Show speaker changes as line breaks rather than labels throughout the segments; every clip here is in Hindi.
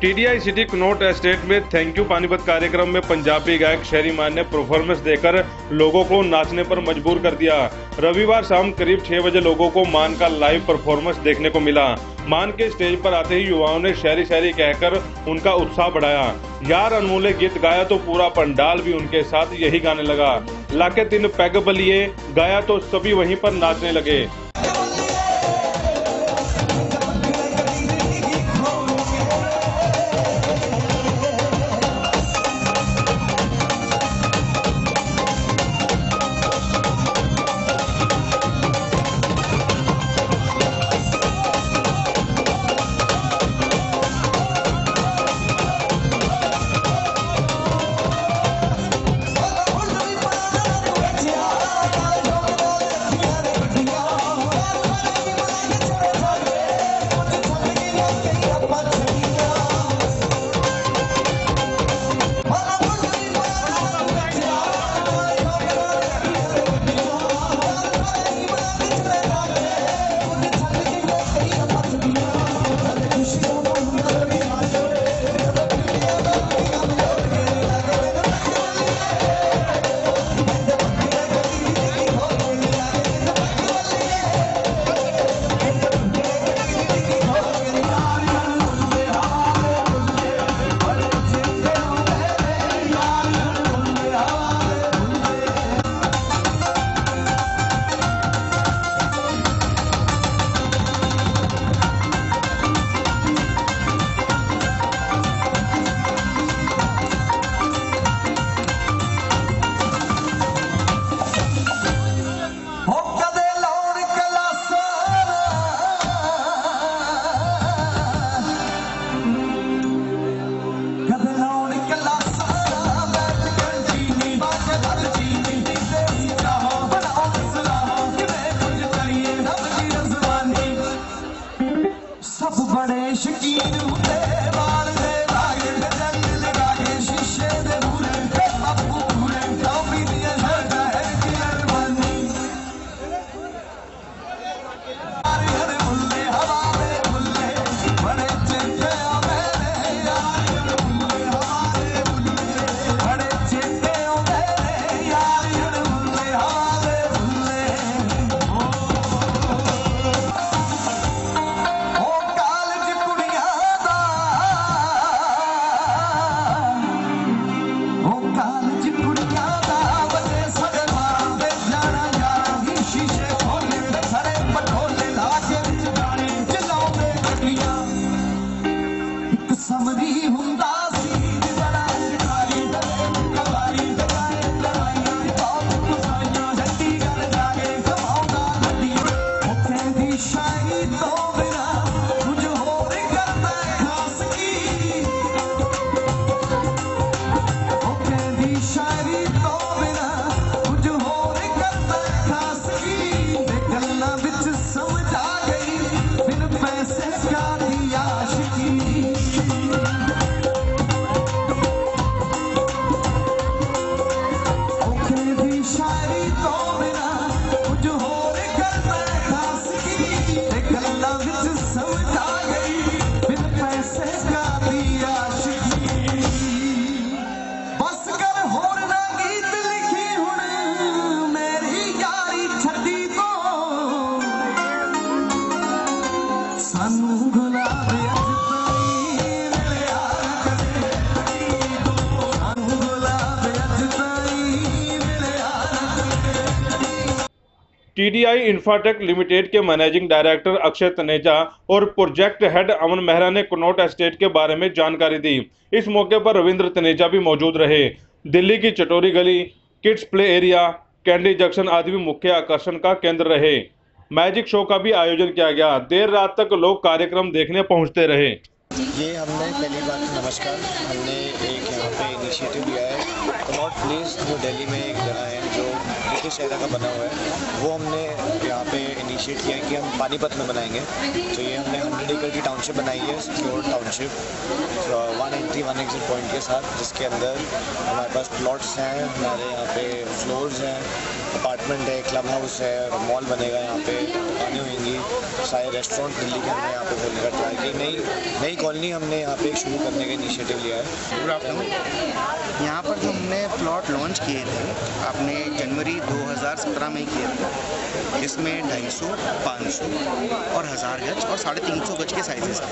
टीडीआई सिटी कनॉट एस्टेट में थैंक यू पानीपत कार्यक्रम में पंजाबी गायक शेरी मान ने परफॉर्मेंस देकर लोगों को नाचने पर मजबूर कर दिया। रविवार शाम करीब 6 बजे लोगों को मान का लाइव परफॉर्मेंस देखने को मिला। मान के स्टेज पर आते ही युवाओं ने शेरी शेरी कहकर उनका उत्साह बढ़ाया। यार अनमोले गीत गाया तो पूरा पंडाल भी उनके साथ यही गाने लगा। लाके 3 पैग बलिए गाया तो सभी वहीं पर नाचने लगे। टीडीआई इंफ्राटेक लिमिटेड के मैनेजिंग डायरेक्टर अक्षय तनेजा और प्रोजेक्ट हेड अमन मेहरा ने कनॉट एस्टेट के बारे में जानकारी दी। इस मौके पर रविंद्र तनेजा भी मौजूद रहे। दिल्ली की चटोरी गली, kids play area, candy junction आदि भी मुख्य आकर्षण का केंद्र रहे। मैजिक शो का भी आयोजन किया गया। देर रात तक लोग कार्यक्रम देखने पहुंचते रहे।
ये हमने पहली बात नमस्कार, हमने एक यहाँ पे इनिशिएटिव लिया है। कनॉट प्लेस जो दिल्ली में एक जगह है जो ब्रिटिश एरा का बना हुआ है, वो हमने यहाँ पे इनिशिएट किया है कि हम पानीपत में बनाएंगे। तो ये हमने 100 एकड़ की टाउनशिप बनाई है, secure township, 1 entry 1 exit point के साथ, जिसके अंदर हमारे पास प्लॉट्स हैं, हमारे यहाँ पे फ्लोर्स हैं, अपार्टमेंट है, क्लब हाउस है, मॉल बनेगा, यहाँ पे दुकानें होंगी। सारे रेस्टोरेंट दिल्ली के हमने यहाँ पे खोलने का ट्राई की। नई कॉलोनी हमने यहाँ पे शुरू करने का इनिशिएटिव लिया है।
Good afternoon. यहाँ पर जो हमने प्लॉट लॉन्च किए थे आपने जनवरी 2017 में ही किए थे। इसमें 250, 500 और 1000 गज और 350 गज के साइजेस थे।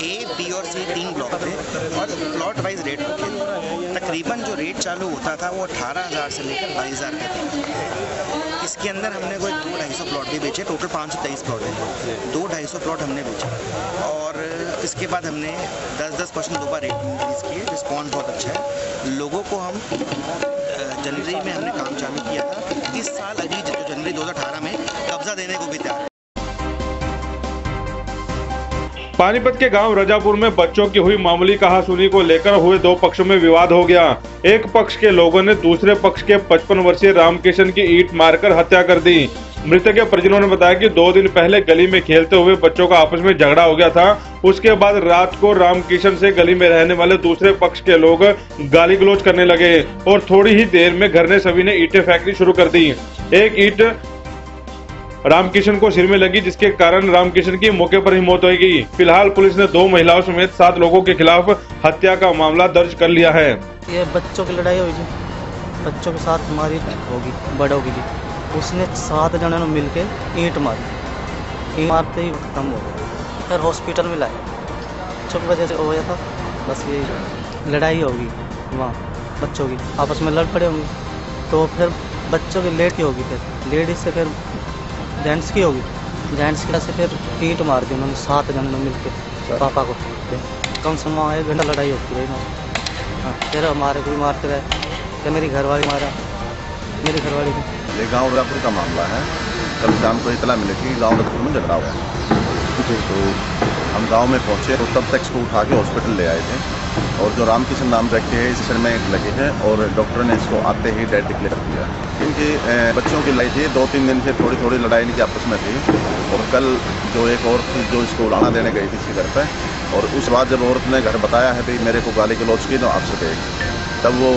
ए, बी और सी 3 ब्लॉक थे और प्लॉट वाइज रेट रखे थे। तकरीबन जो रेट चालू होता था वो 18,000 से लेकर 22,000 के थे। इसके अंदर हमने कोई 200-250 प्लॉट भी बेचे। टोटल 523 प्लॉट है। 200-250 प्लॉट हमने बेचे और इसके बाद हमने 10% 2 बार रेट इंक्रीज़ किए। रिस्पॉन्स बहुत अच्छा है। लोगों को हम जनवरी में हमने काम चालू किया था। इस साल अभी जनवरी 2018 में कब्जा देने को भी तैयार है।
पानीपत के गांव रजापुर में बच्चों की हुई मामूली कहासुनी को लेकर हुए 2 पक्षों में विवाद हो गया। एक पक्ष के लोगों ने दूसरे पक्ष के 55 वर्षीय रामकिशन की ईंट मारकर हत्या कर दी। मृतक के परिजनों ने बताया कि 2 दिन पहले गली में खेलते हुए बच्चों का आपस में झगड़ा हो गया था। उसके बाद रात को रामकिशन से गली में रहने वाले दूसरे पक्ष के लोग गाली गलौज करने लगे और थोड़ी ही देर में घर ने सभी ने ईंटें फेंकनी शुरू कर दी। एक ईंट रामकिशन को सिर में लगी, जिसके कारण रामकिशन की मौके पर ही मौत हो गई। फिलहाल पुलिस ने 2 महिलाओं समेत 7 लोगों के खिलाफ हत्या का मामला दर्ज कर लिया है।
ये बच्चों की लड़ाई हुई थी, बच्चों के साथ हमारी होगी बड़ों की। उसने 7 जनों ने मिलके ईंट मारी। ईंट मारते ही खत्म हो गया। फिर हॉस्पिटल में लाए। बच्चों की वजह से हो गया था। बस ये लड़ाई होगी वहाँ बच्चों की आपस में लड़ पड़े होंगे। तो फिर बच्चों की लेट की होगी, फिर लेडीज से फिर जेंट्स की होगी। जेंट्स की से फिर ईंट मार दी उन्होंने 7 जनों ने मिलके पापा को। कम से कम 1 घंटा लड़ाई होती रही। हाँ, फिर हमारे को भी मारते रहे। फिर मेरी घरवाली मारा, मेरी घरवाली को।
ये गांव रजापुर का मामला है। कल शाम को इतला मिली कि गांव रजापुर में झगड़ा हुआ है। तो हम गांव में पहुंचे तो तब तक इसको उठा के हॉस्पिटल ले आए थे। और जो रामकिशन नाम व्यक्ति है इस सिर में लगे हैं और डॉक्टर ने इसको आते ही डेड डिक्लेयर कर दिया। इनके बच्चों की लड़ाई थी। 2-3 दिन से थोड़ी लड़ाई इनकी आपस में थी। और कल जो एक औरत थी जो इसको उड़ाना देने गई थी इसके घर पे, और उस बाद जब औरत ने घर बताया है भाई मेरे को गाली गलौज की तो आपसे गए, तब वो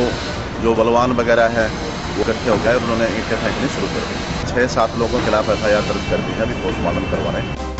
जो बलवान वगैरह है वो इकट्ठे हो गए और उन्होंने ईंटें फेंकनी शुरू कर दी। 6-7 लोगों के खिलाफ FIR दर्ज कर दी है। अभी पोस्टमार्टम करवा रहे हैं।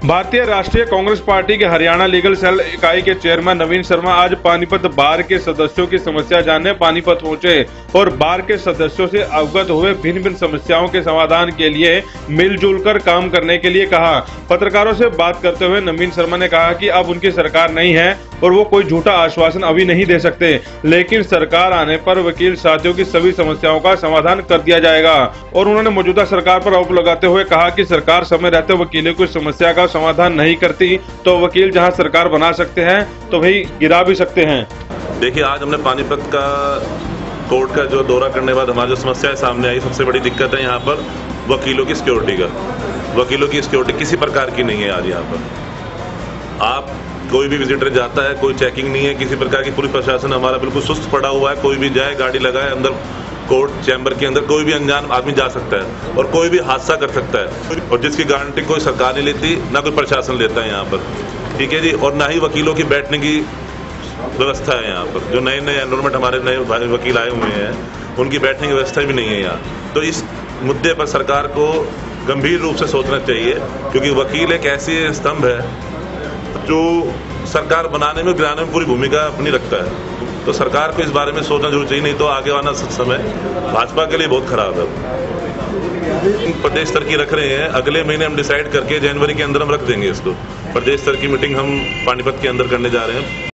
भारतीय राष्ट्रीय कांग्रेस पार्टी के हरियाणा लीगल सेल इकाई के चेयरमैन नवीन शर्मा आज पानीपत बार के सदस्यों की समस्या जानने पानीपत पहुंचे और बार के सदस्यों से अवगत हुए भिन्न समस्याओं के समाधान के लिए मिलजुल कर काम करने के लिए कहा। पत्रकारों से बात करते हुए नवीन शर्मा ने कहा कि अब उनकी सरकार नहीं है और वो कोई झूठा आश्वासन अभी नहीं दे सकते, लेकिन सरकार आने पर वकील साथियों की सभी समस्याओं का समाधान कर दिया जाएगा। और उन्होंने मौजूदा सरकार पर आरोप लगाते हुए कहा कि सरकार समय रहते वकीलों की समस्या का समाधान नहीं करती तो वकील जहां सरकार बना सकते हैं तो वही गिरा भी सकते हैं।
देखिए, आज हमने पानीपत का कोर्ट का जो दौरा करने के बाद हमारी जो समस्याएं सामने आई, सबसे बड़ी दिक्कत है यहाँ पर वकीलों की सिक्योरिटी का। वकीलों की सिक्योरिटी किसी प्रकार की नहीं है आज यहाँ पर। आप कोई भी विजिटर जाता है, कोई चेकिंग नहीं है किसी प्रकार की। पुलिस प्रशासन हमारा बिल्कुल सुस्त पड़ा हुआ है। कोई भी जाए, गाड़ी लगाए, अंदर कोर्ट चैम्बर के अंदर कोई भी अनजान आदमी जा सकता है और कोई भी हादसा कर सकता है, और जिसकी गारंटी कोई सरकार नहीं लेती, ना कोई प्रशासन लेता है यहाँ पर। ठीक है जी। और ना ही वकीलों की बैठने की व्यवस्था है यहाँ पर। जो नए एनरोलमेंट हमारे नए वकील आए हुए हैं उनकी बैठने की व्यवस्था भी नहीं है यहाँ। तो इस मुद्दे पर सरकार को गंभीर रूप से सोचना चाहिए, क्योंकि वकील एक ऐसी स्तंभ है जो सरकार बनाने में गिराने में पूरी भूमिका अपनी रखता है। तो सरकार को इस बारे में सोचना जरूर चाहिए, नहीं तो आगे आना समय भाजपा के लिए बहुत खराब है। प्रदेश स्तर की रख रहे हैं, अगले महीने हम डिसाइड करके जनवरी के अंदर हम रख देंगे इसको। प्रदेश स्तर की मीटिंग हम पानीपत के अंदर करने जा रहे हैं।